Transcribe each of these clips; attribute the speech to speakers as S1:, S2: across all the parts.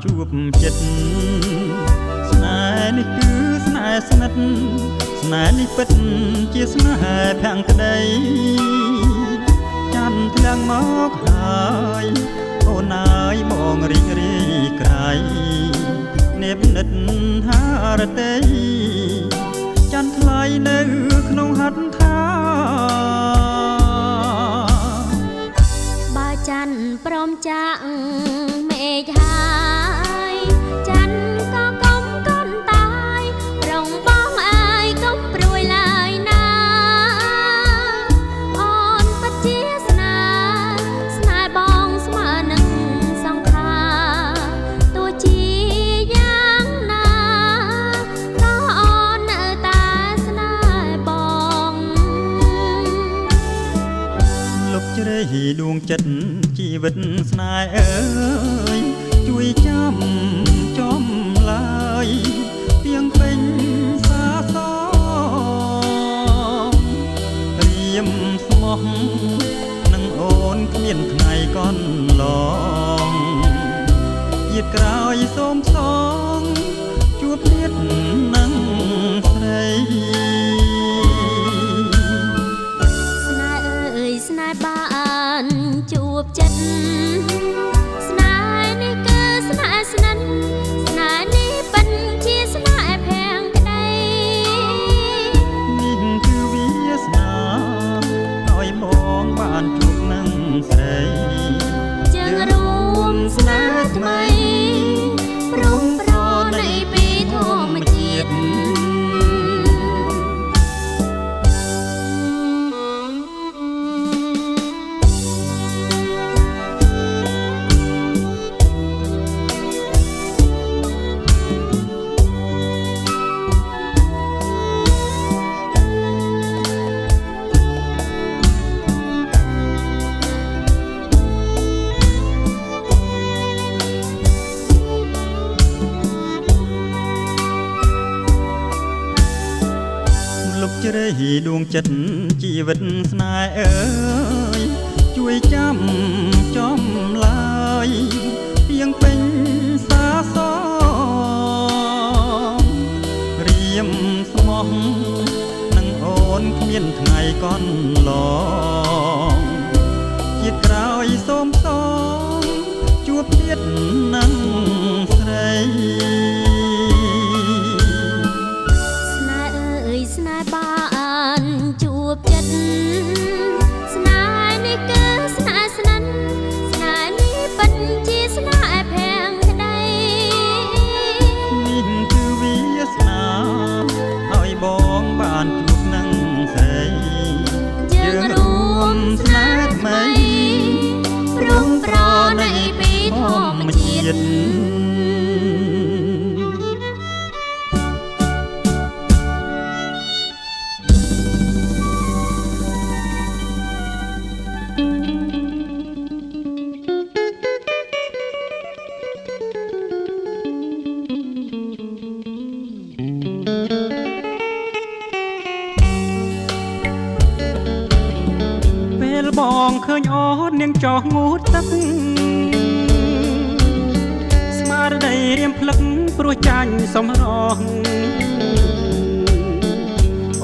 S1: ជួបចិត្តស្នេហ៍នេះគឺស្នេហ៍ស្និទ្ធស្នេហ៍នេះពិតជាស្នេហ៍ភាំងក្តីចាំធ្លាំងមកហើយអូនអើយបងរីករាយក្រៃនេបនិតហារតីចាំថ្លៃនៅក្នុងហត្ថថា
S2: បើច័ន្ទព្រមចាក់មេឃហើយច័ន្ទក៏កុំកូនតាយរងបងអើយកុំព្រួយឡើយណាអូនពិតជាស្នេហ៍បងស្មើនឹងសង្ខារទោះជាយ៉ាងណាក៏អូននៅតែស្នេហ៍បង
S1: លុបជ្រៃដួងចិត្តជីវិតស្នេហ៍អើយជួយចាំចំឡើយទៀងពេញសាសរៀមស្មោះនឹងអូនគ្មានថ្ងៃកន់ឡងជាតិក្រោយសូមសងជួបទៀតនឹងស្រី
S2: ស្នេហ៍អើយស្នេហ៍បានជួបចិត្តស្នេហ៍នេះគឺស្នេហ៍ស្និទ្ធស្នេហ៍នេះពិតជាស្នេហ៍ភាំងក្តី
S1: នេះគឺវាសនាឲ្យបងបានជួបនឹងស្រី
S2: យើងរួមស្នេហ៍ថ្មីព្រមប្រណីពីធម្មជាតិ
S1: លុបជ្រៃដួងចិត្តជីវិតស្នេហ៍អើយជួយចាំចំឡើយទៀងពេញសាសរៀមស្មោះនឹងអូនគ្មានថ្ងៃកន់ឡងជាតិក្រោយសូមសងជួបទៀតនឹងស្រី
S2: ស្នេហ៍បានជួបចិត្តស្នេហ៍នេះគឺស្នេហ៍ស្និទ្ធស្នេហ៍នេះពិតជាស្នេហ៍ភាំងក្តី
S1: នេះគឺវាសនាឲ្យបងបានជួបនឹងស្រី
S2: យើងរួមស្នេហ៍ថ្មីព្រមប្រណីពីធម្មជាតិ
S1: ពេលបងឃើញអូននាងចោះងូតទឹកស្មារតីរៀមភ្លឹកព្រោះចាញ់សំរង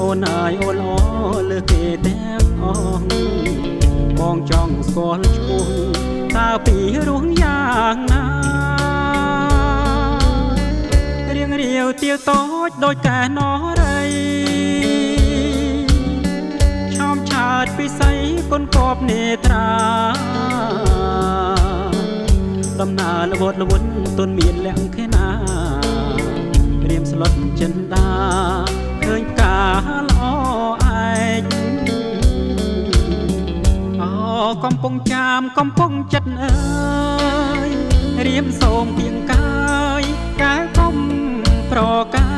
S1: អូនអើយអូនល្អលើគេទាំងអស់បងចង់ស្គាល់ឈ្មោះតើពីរស់យ៉ាងណារៀងរាវទាវតូចដូចកែនរៃឆោមឆើតពិសីកូនកបនេត្រាដំណើរល្វត់ល្វន់ទុនមានលក្ខណារៀមស្លុតចិនដាឃើញផ្កាល្អឯកអូកំពុងចាមកំពុងចិត្តអើយរៀមសូមទៀងកាយកែកុំប្រកែ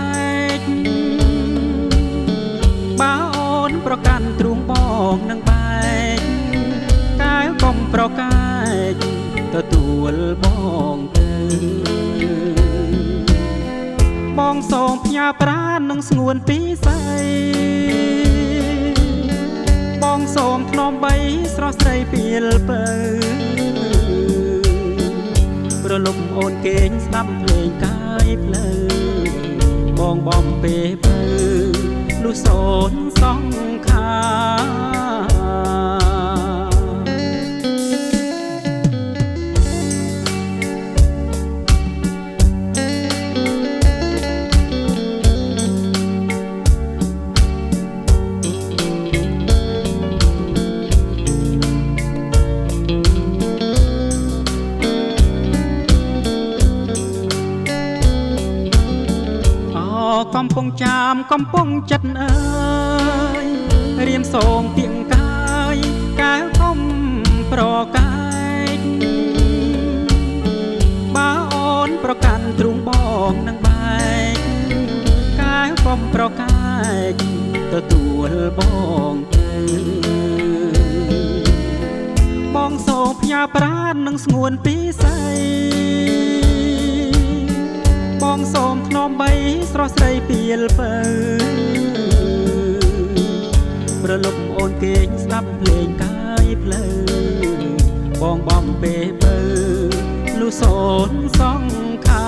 S1: កបើអូនប្រកាន់ទ្រូងបងនឹងបែកកែកុំប្រកែកទទួលបងទៅបងសូមផ្ញើប្រាណនឹងស្ងួនពីស្អីបងសូមធ្នមបីស្រស់ស្រីពីលពៅ
S3: រលំអូនគេងស្ដាប់ភ្លេងកាយភ្លឺបងបំពេបើលុះសូនសងខាកំពុងចាមកំពុងចិត្តអើយរៀមសូមទៀងកាយកែវកុំប្រកែកបើអូនប្រកាន់ទ្រូងបងនឹងបែកកែវកុំប្រកែកទទួលបងទៅបងសូមផ្ញើប្រាណនឹងស្ងួនពីស្អីបងសូមធ្នមបីស្រស់ស្រីពីលពៅប្រលប់អូនគេងស្ដាប់ភ្លេងកាយភ្លឺបងបំពេបើលុះសូនសងខា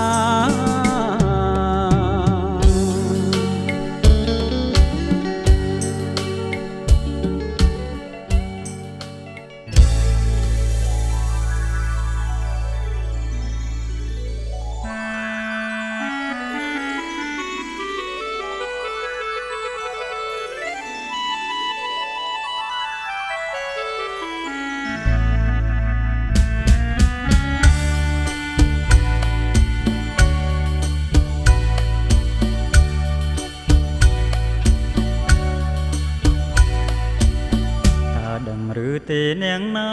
S3: ឬទេនាងណា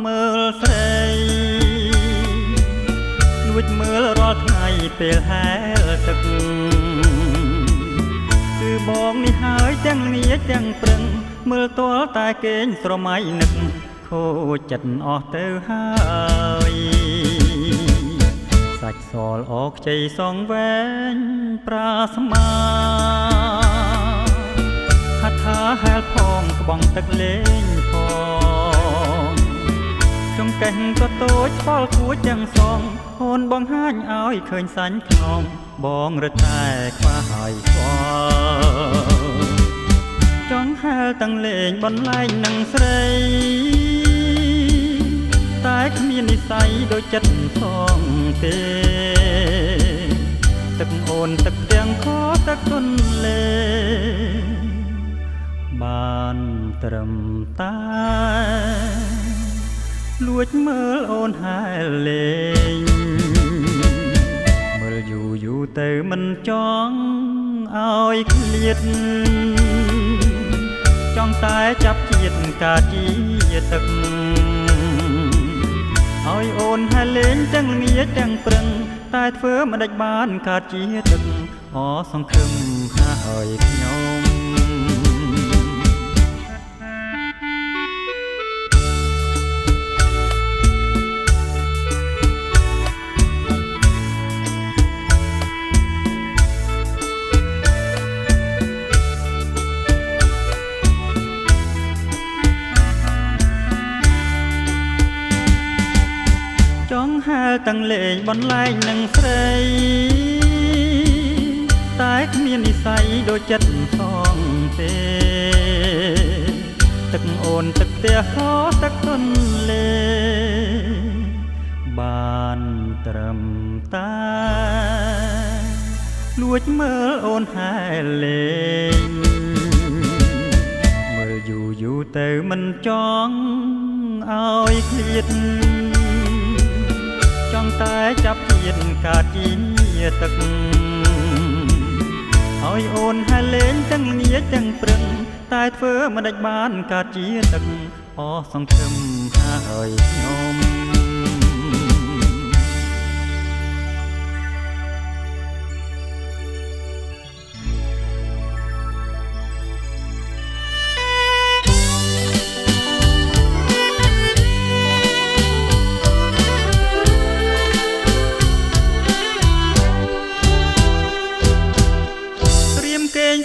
S3: មើលស្រីលួចមើលរាល់ថ្ងៃពេលហែលទឹកគឺបងនេះហើយទាំងនាទាំងព្រឹងមើលទាល់តែគេងស្រមៃនឹកខូចចិត្តអស់ទៅហើយសាច់សលអកខ្ចីសងវែងប្រាស្មាហាត់ថាហែលផងក្បងទឹកលេងផងចង្កេះក៏តូចស្គាល់គួចទាំងសងអូនបង្ហាញឲ្យឃើញសាញ់ខ្នងបងរត់តែខ្វះហើយស្គាល់ចង់ហែលទាំងលេងបន្លែងនឹងស្រីតែគ្មាននិស្ស័យដូចចិត្តសងទេទឹកអូនទឹកទាំងខទឹកទុនលេបានត្រឹមតែលួចមើលអូនហែលលេងមើលយូរយូរទៅមិនចង់ឲ្យឃ្លាតចង់តែចាប់ជាតិកាជាទឹកឲ្យអូនហែលលេងទាំងងាទាំងព្រឹងតែធ្វើមិនដេចបានកាជាទឹកអសង្ឃឹមហើយខ្ញុំចង់ហែលទាំងលេងបន្លែងនឹងស្រីតែគ្មាននិស្ស័យដូចចិត្តសងទេទឹកអូនទឹកផ្ទះខទឹកទុនលេបានត្រឹមតែលួចមើលអូនហែលលេងមើលយូរយូរទៅមិនចង់ឲ្យឃ្លាតចង់តែចាប់ជាតិកាជាទឹកឲ្យអូនហែលលេងទាំងងាទាំងព្រឹងតែធ្វើមិនដេចបានកាជាទឹកអសង្ឃឹមហើយខ្ញុំ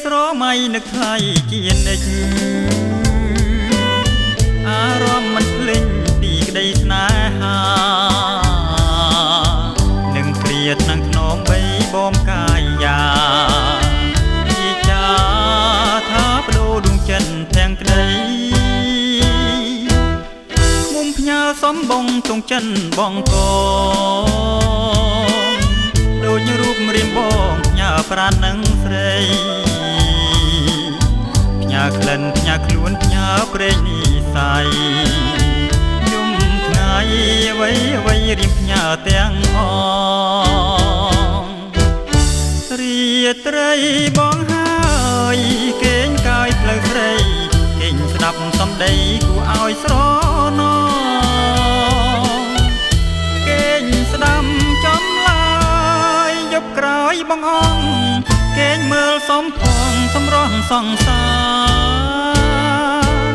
S3: ស្រមៃនឹកថ្លៃជានិច្ចអារម្មណ៍មិនភ្លេចពីក្តីស្នេហា ថ្នមបីបំកាយយ៉ាជាចាថាបដូរដួងចិត្តទាំងក្តីមុំផ្ញើសំបងទងចិនបងកងដូចរូបរៀមបងផ្ញើប្រាណនឹងស្រីផ្ញើក្លិនផ្ញើខ្លួនផ្ញើព្រេងនិស័យយំថ្ងៃអ្វីអ្វីរៀមផ្ញើទាំងអងរាត្រីបងហើយគេងកាយផ្លូវស្រីគេងស្ដាប់សំដីគួរឲ្យស្រណងគេងស្ដាំចំឡាយយប់ក្រោយបងអងគេងមើលសំផងសម្រស់សង្សារ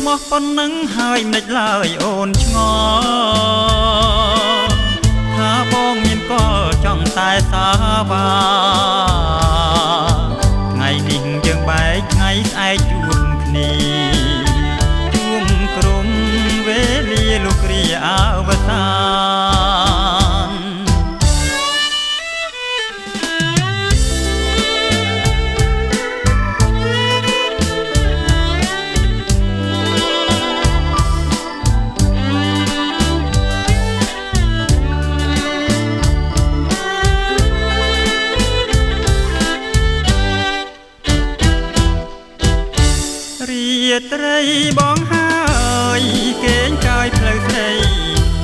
S3: មកប៉ុណ្ណឹងហើយមិនឡើយអូនឆ្ងល់ថាបងមានកលចង់តែសាវាថ្ងៃនេះយើងបែកថ្ងៃស្អែកជួបគ្នាជួមក្រុមវេលាលោកគ្រាអវសានរាត្រីបងហើយគេងកាយផ្លូវស្រី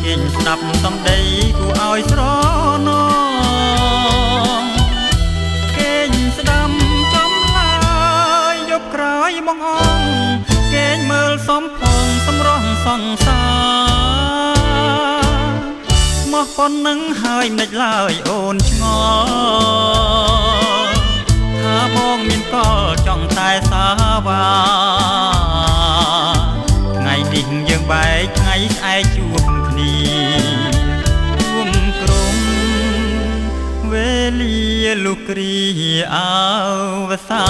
S3: គេងស្ដាប់សំដីគួរឲ្យស្រណងគេងស្ដាំចំឡាយយប់ក្រោយបងអងគេងមើលសំផងសម្រស់សង្សារមកប៉ុណ្ណឹងហើយមិនឡើយអូនឆ្ងល់ថាបងមានកលចង់តែសាវាថ្ងៃនេះយើងបែកថ្ងៃស្អែកជួបគ្នាជួមក្រុមវេលាលោកគ្រាអវសា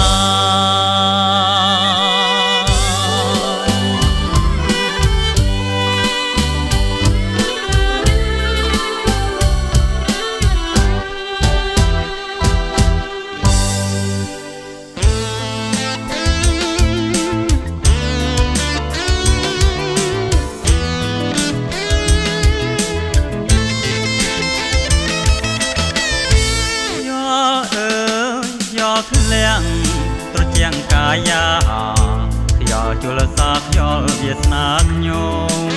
S3: ធ្លាំងត្រជាំងកាយាខ្យល់ជលសាខ្យល់វាសនាខ្ញុំ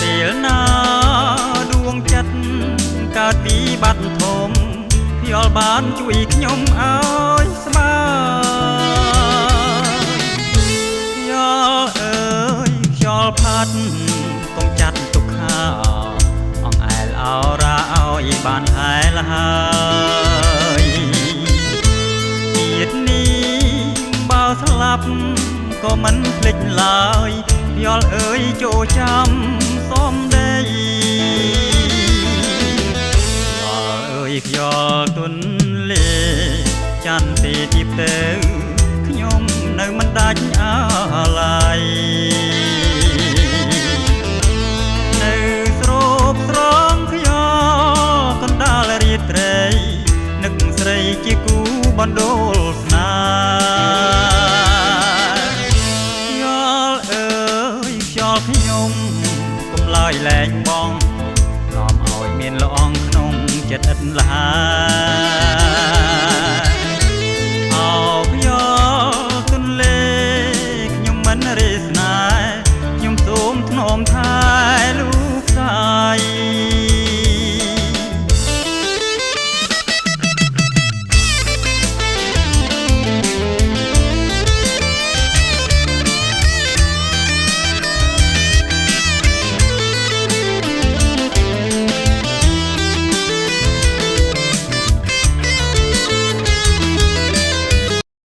S3: ពេលណាដួងចិត្តកើតពីបាត់ធំខ្យល់បានជួយខ្ញុំឲ្យស្បើខ្យល់អើយខ្យល់ផាត់កុំចាត់ទុកខាអង្អែលអោរ៉ាឲ្យបានហែលហើយជាតិនេះបើស្លាប់ក៏មិនភ្លេចឡើយយល់អើយចូលចាំសំដីយល់អើយខ្យល់ទុនលេច័ន្ទទេទីទៅខ្ញុំនៅមិនដាច់អាឡ័យនៅស្រូបស្រងខ្យល់កណ្ដាលរាត្រីនឹកស្រីជាគូបណ្ដូលស្នេហ៍ខ្យល់អើយខ្យល់ខ្ញុំកុំឡើយលែងបងនាំឲ្យមានល្អងក្នុងចិត្តឥតលហើយ